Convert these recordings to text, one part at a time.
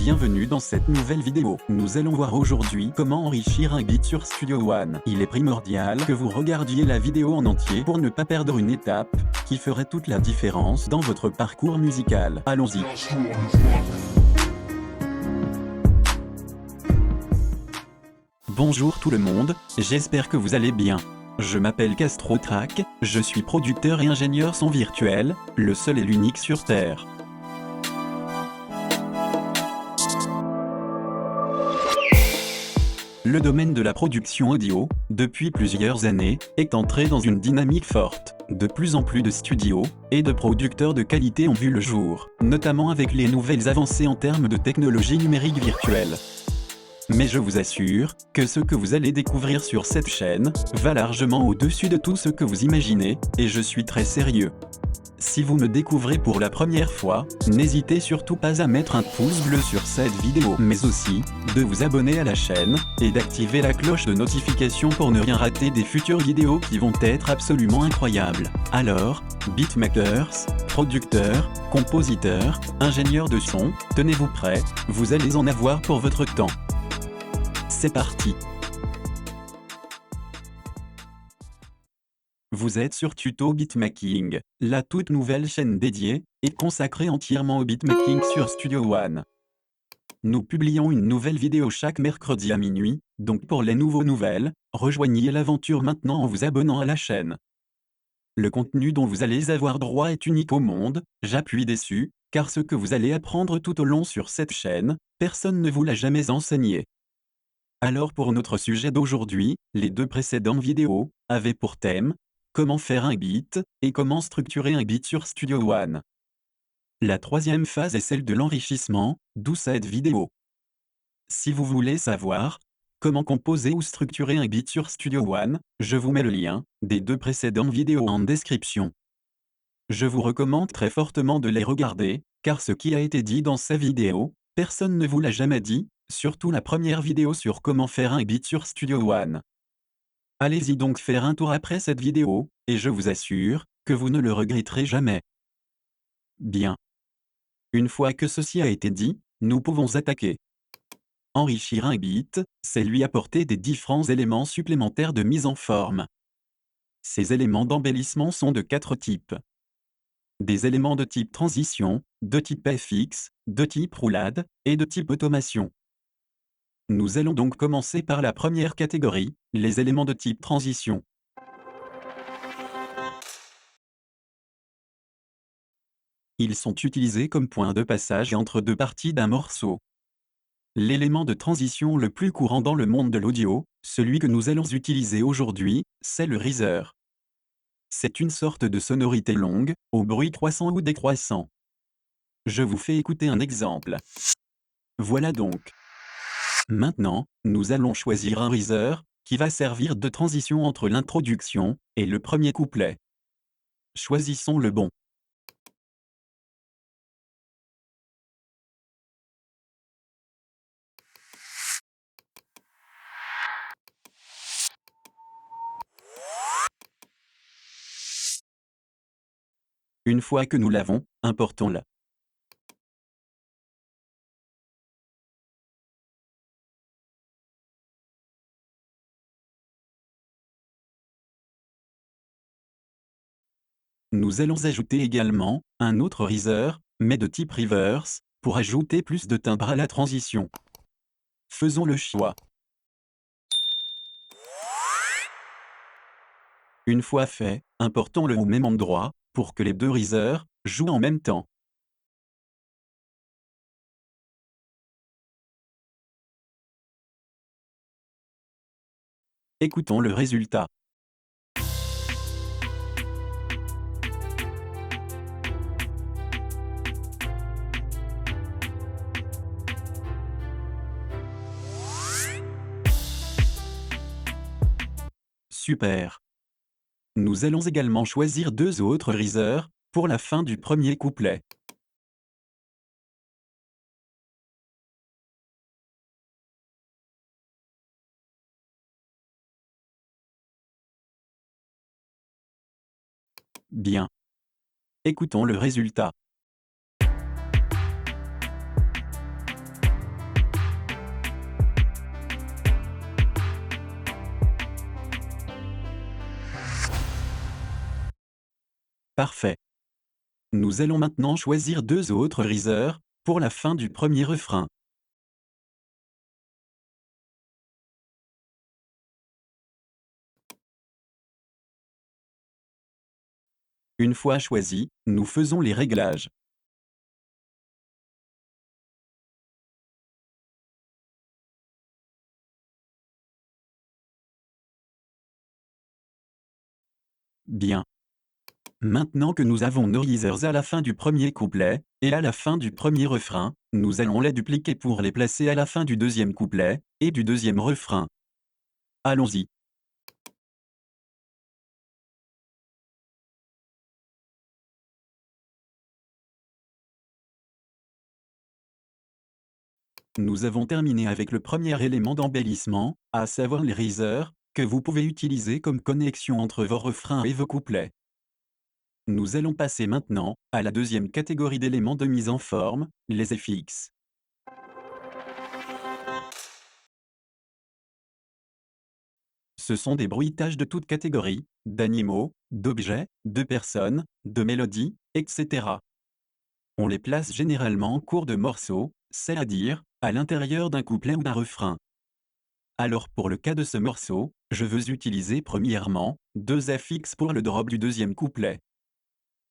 Bienvenue dans cette nouvelle vidéo. Nous allons voir aujourd'hui comment enrichir un beat sur Studio One. Il est primordial que vous regardiez la vidéo en entier pour ne pas perdre une étape qui ferait toute la différence dans votre parcours musical. Allons-y. Bonjour tout le monde, j'espère que vous allez bien. Je m'appelle CastroTrack, je suis producteur et ingénieur son virtuel, le seul et l'unique sur Terre. Le domaine de la production audio, depuis plusieurs années, est entré dans une dynamique forte. De plus en plus de studios et de producteurs de qualité ont vu le jour, notamment avec les nouvelles avancées en termes de technologie numérique virtuelle. Mais je vous assure que ce que vous allez découvrir sur cette chaîne va largement au-dessus de tout ce que vous imaginez, et je suis très sérieux. Si vous me découvrez pour la première fois, n'hésitez surtout pas à mettre un pouce bleu sur cette vidéo, mais aussi de vous abonner à la chaîne et d'activer la cloche de notification pour ne rien rater des futures vidéos qui vont être absolument incroyables. Alors, beatmakers, producteurs, compositeurs, ingénieurs de son, tenez-vous prêts, vous allez en avoir pour votre temps. C'est parti! Vous êtes sur Tuto Beatmaking, la toute nouvelle chaîne dédiée et consacrée entièrement au beatmaking sur Studio One. Nous publions une nouvelle vidéo chaque mercredi à minuit, donc pour les nouvelles, rejoignez l'aventure maintenant en vous abonnant à la chaîne. Le contenu dont vous allez avoir droit est unique au monde, j'appuie dessus, car ce que vous allez apprendre tout au long sur cette chaîne, personne ne vous l'a jamais enseigné. Alors pour notre sujet d'aujourd'hui, les deux précédentes vidéos avaient pour thème comment faire un beat et comment structurer un beat sur Studio One. La troisième phase est celle de l'enrichissement, d'où cette vidéo. Si vous voulez savoir comment composer ou structurer un beat sur Studio One, je vous mets le lien des deux précédentes vidéos en description. Je vous recommande très fortement de les regarder, car ce qui a été dit dans ces vidéos, personne ne vous l'a jamais dit, surtout la première vidéo sur comment faire un beat sur Studio One. Allez-y donc faire un tour après cette vidéo, et je vous assure que vous ne le regretterez jamais. Bien. Une fois que ceci a été dit, nous pouvons attaquer. Enrichir un beat, c'est lui apporter des différents éléments supplémentaires de mise en forme. Ces éléments d'embellissement sont de 4 types. Des éléments de type transition, de type FX, de type roulade, et de type automation. Nous allons donc commencer par la première catégorie, les éléments de type transition. Ils sont utilisés comme point de passage entre deux parties d'un morceau. L'élément de transition le plus courant dans le monde de l'audio, celui que nous allons utiliser aujourd'hui, c'est le riser. C'est une sorte de sonorité longue, au bruit croissant ou décroissant. Je vous fais écouter un exemple. Voilà donc. Maintenant, nous allons choisir un riser, qui va servir de transition entre l'introduction et le premier couplet. Choisissons le bon. Une fois que nous l'avons, importons-le. Nous allons ajouter également un autre riser, mais de type reverse, pour ajouter plus de timbre à la transition. Faisons le choix. Une fois fait, importons-le au même endroit, pour que les deux risers jouent en même temps. Écoutons le résultat. Super. Nous allons également choisir deux autres risers, pour la fin du premier couplet. Bien. Écoutons le résultat. Parfait. Nous allons maintenant choisir deux autres riseurs, pour la fin du premier refrain. Une fois choisi, nous faisons les réglages. Bien. Maintenant que nous avons nos risers à la fin du premier couplet, et à la fin du premier refrain, nous allons les dupliquer pour les placer à la fin du deuxième couplet, et du deuxième refrain. Allons-y. Nous avons terminé avec le premier élément d'embellissement, à savoir les risers, que vous pouvez utiliser comme connexion entre vos refrains et vos couplets. Nous allons passer maintenant à la deuxième catégorie d'éléments de mise en forme, les FX. Ce sont des bruitages de toute catégorie, d'animaux, d'objets, de personnes, de mélodies, etc. On les place généralement en cours de morceau, c'est-à-dire, à l'intérieur d'un couplet ou d'un refrain. Alors pour le cas de ce morceau, je veux utiliser premièrement, deux FX pour le drop du deuxième couplet.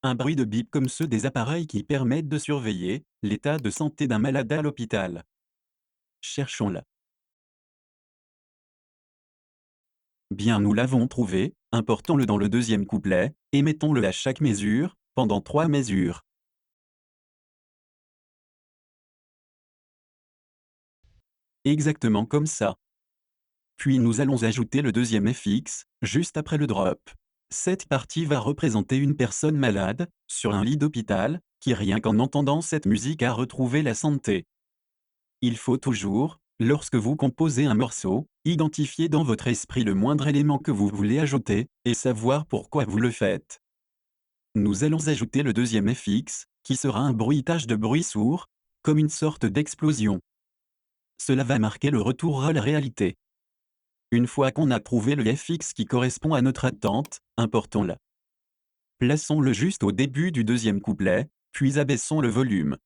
Un bruit de bip comme ceux des appareils qui permettent de surveiller l'état de santé d'un malade à l'hôpital. Cherchons-le. Bien, nous l'avons trouvé, importons-le dans le deuxième couplet, et mettons-le à chaque mesure, pendant 3 mesures. Exactement comme ça. Puis nous allons ajouter le deuxième FX, juste après le drop. Cette partie va représenter une personne malade, sur un lit d'hôpital, qui rien qu'en entendant cette musique a retrouvé la santé. Il faut toujours, lorsque vous composez un morceau, identifier dans votre esprit le moindre élément que vous voulez ajouter, et savoir pourquoi vous le faites. Nous allons ajouter le deuxième FX, qui sera un bruitage de bruit sourd, comme une sorte d'explosion. Cela va marquer le retour à la réalité. Une fois qu'on a trouvé le FX qui correspond à notre attente, importons-le. Plaçons-le juste au début du deuxième couplet, puis abaissons le volume.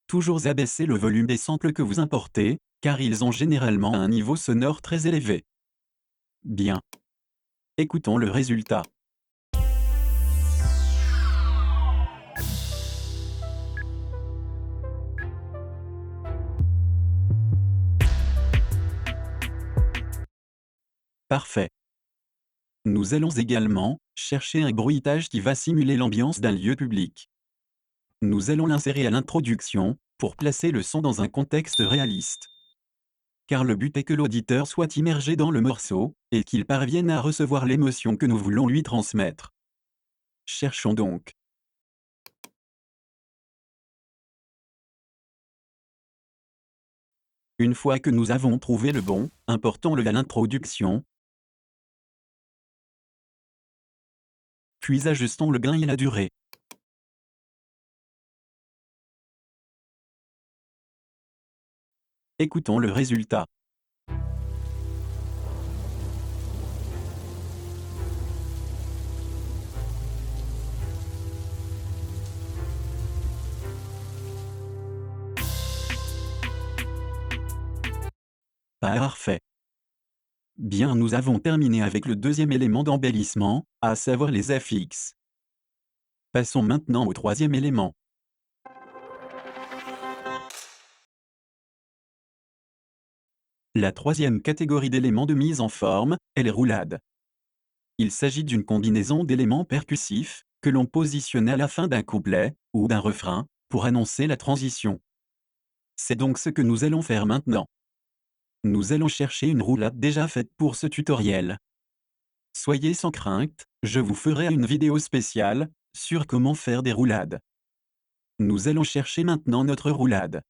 Toujours abaisser le volume des samples que vous importez, car ils ont généralement un niveau sonore très élevé. Bien. Écoutons le résultat. Parfait. Nous allons également chercher un bruitage qui va simuler l'ambiance d'un lieu public. Nous allons l'insérer à l'introduction, pour placer le son dans un contexte réaliste. Car le but est que l'auditeur soit immergé dans le morceau, et qu'il parvienne à recevoir l'émotion que nous voulons lui transmettre. Cherchons donc. Une fois que nous avons trouvé le bon, importons-le à l'introduction, puis ajustons le gain et la durée. Écoutons le résultat. Parfait. Bien, nous avons terminé avec le deuxième élément d'embellissement, à savoir les FX. Passons maintenant au troisième élément. La troisième catégorie d'éléments de mise en forme est les roulades. Il s'agit d'une combinaison d'éléments percussifs, que l'on positionne à la fin d'un couplet, ou d'un refrain, pour annoncer la transition. C'est donc ce que nous allons faire maintenant. Nous allons chercher une roulade déjà faite pour ce tutoriel. Soyez sans crainte, je vous ferai une vidéo spéciale, sur comment faire des roulades. Nous allons chercher maintenant notre roulade.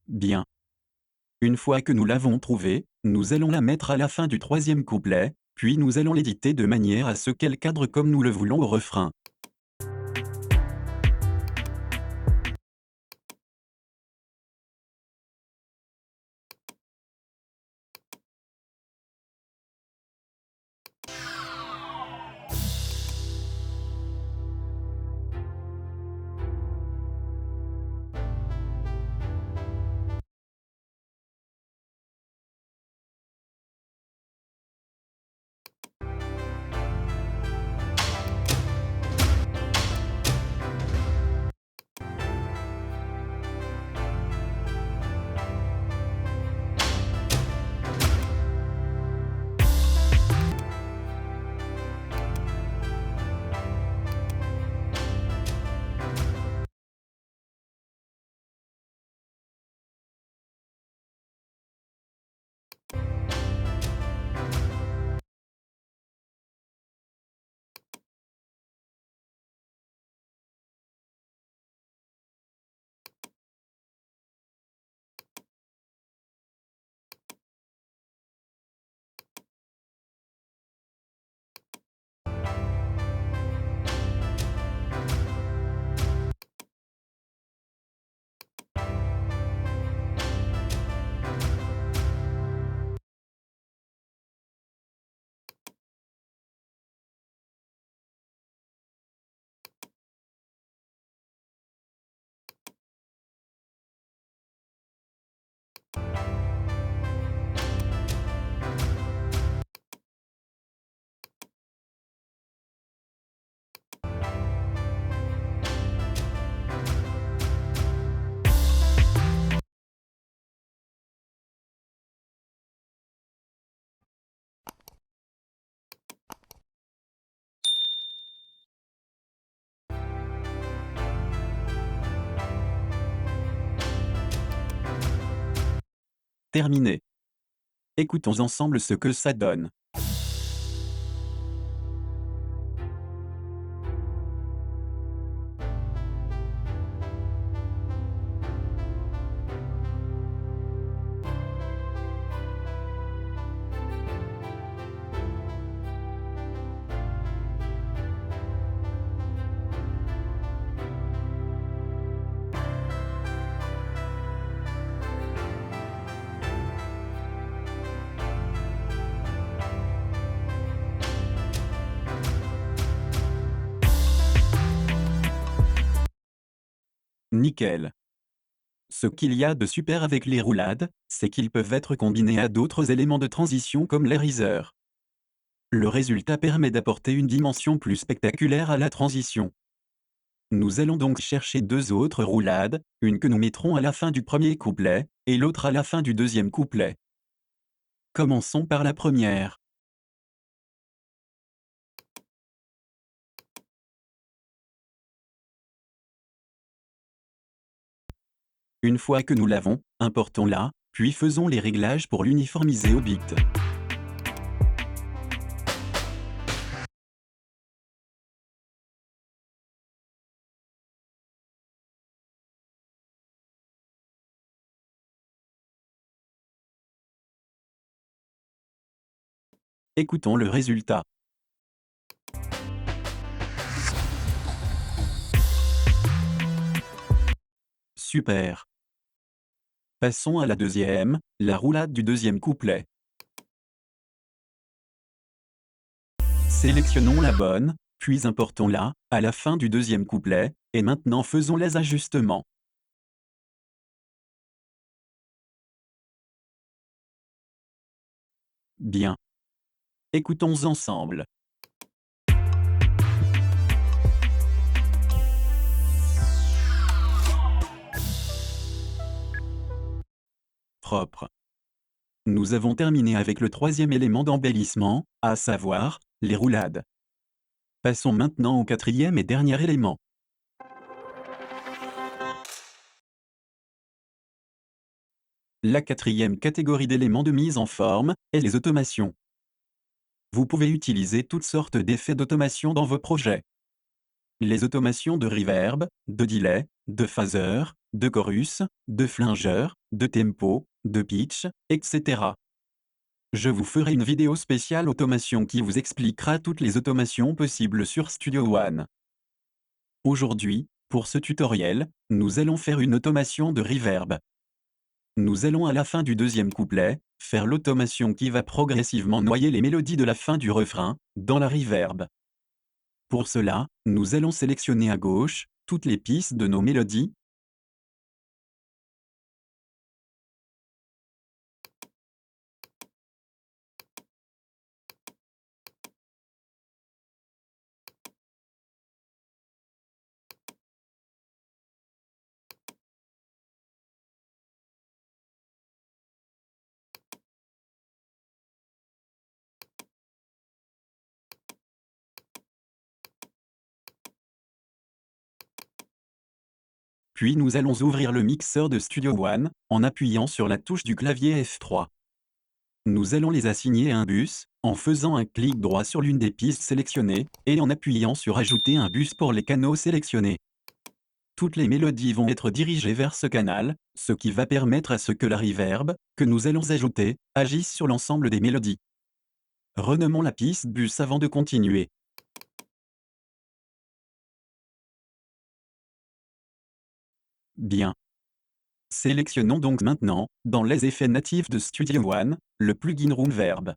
Bien. Une fois que nous l'avons trouvée, nous allons la mettre à la fin du troisième couplet, puis nous allons l'éditer de manière à ce qu'elle cadre comme nous le voulons au refrain. Terminé. Écoutons ensemble ce que ça donne. Nickel. Ce qu'il y a de super avec les roulades, c'est qu'ils peuvent être combinés à d'autres éléments de transition comme l'ériseur. Le résultat permet d'apporter une dimension plus spectaculaire à la transition. Nous allons donc chercher deux autres roulades, une que nous mettrons à la fin du premier couplet, et l'autre à la fin du deuxième couplet. Commençons par la première. Une fois que nous l'avons, importons-la, puis faisons les réglages pour l'uniformiser au beat. Écoutons le résultat. Super. Passons à la deuxième, la roulade du deuxième couplet. Sélectionnons la bonne, puis importons-la, à la fin du deuxième couplet, et maintenant faisons les ajustements. Bien. Écoutons ensemble. Propre. Nous avons terminé avec le troisième élément d'embellissement, à savoir, les roulades. Passons maintenant au quatrième et dernier élément. La quatrième catégorie d'éléments de mise en forme est les automations. Vous pouvez utiliser toutes sortes d'effets d'automation dans vos projets. Les automations de reverb, de delay, de phaser, de chorus, de flinger, de tempo, de pitch, etc. Je vous ferai une vidéo spéciale automation qui vous expliquera toutes les automations possibles sur Studio One. Aujourd'hui, pour ce tutoriel, nous allons faire une automation de reverb. Nous allons à la fin du deuxième couplet, faire l'automation qui va progressivement noyer les mélodies de la fin du refrain, dans la reverb. Pour cela, nous allons sélectionner à gauche, toutes les pistes de nos mélodies. Puis nous allons ouvrir le mixeur de Studio One, en appuyant sur la touche du clavier F3. Nous allons les assigner à un bus, en faisant un clic droit sur l'une des pistes sélectionnées, et en appuyant sur Ajouter un bus pour les canaux sélectionnés. Toutes les mélodies vont être dirigées vers ce canal, ce qui va permettre à ce que la reverb, que nous allons ajouter, agisse sur l'ensemble des mélodies. Renommons la piste bus avant de continuer. Bien. Sélectionnons donc maintenant, dans les effets natifs de Studio One, le plugin Roomverb.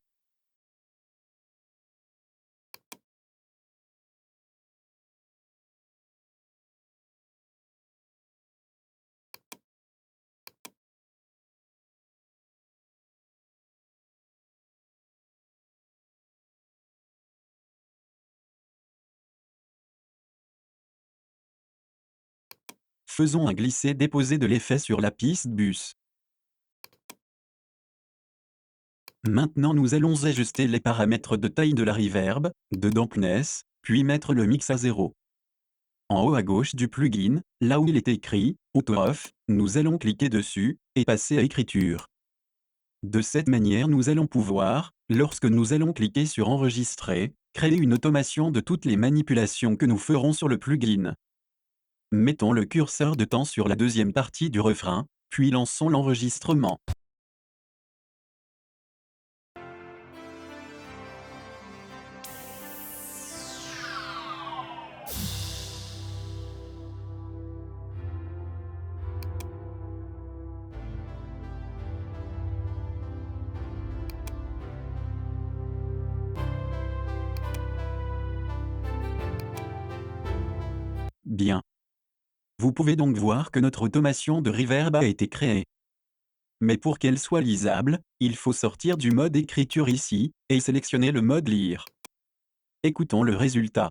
Faisons un glisser-déposer de l'effet sur la piste bus. Maintenant nous allons ajuster les paramètres de taille de la reverb, de dampness, puis mettre le mix à 0. En haut à gauche du plugin, là où il est écrit « Auto Off », nous allons cliquer dessus, et passer à Écriture. De cette manière nous allons pouvoir, lorsque nous allons cliquer sur enregistrer, créer une automation de toutes les manipulations que nous ferons sur le plugin. Mettons le curseur de temps sur la deuxième partie du refrain, puis lançons l'enregistrement. Bien. Vous pouvez donc voir que notre automation de reverb a été créée. Mais pour qu'elle soit lisable, il faut sortir du mode écriture ici, et sélectionner le mode lire. Écoutons le résultat.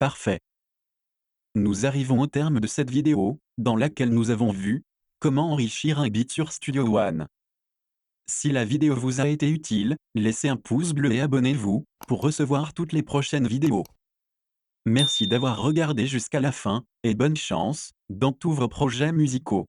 Parfait. Nous arrivons au terme de cette vidéo, dans laquelle nous avons vu comment enrichir un beat sur Studio One. Si la vidéo vous a été utile, laissez un pouce bleu et abonnez-vous pour recevoir toutes les prochaines vidéos. Merci d'avoir regardé jusqu'à la fin, et bonne chance dans tous vos projets musicaux.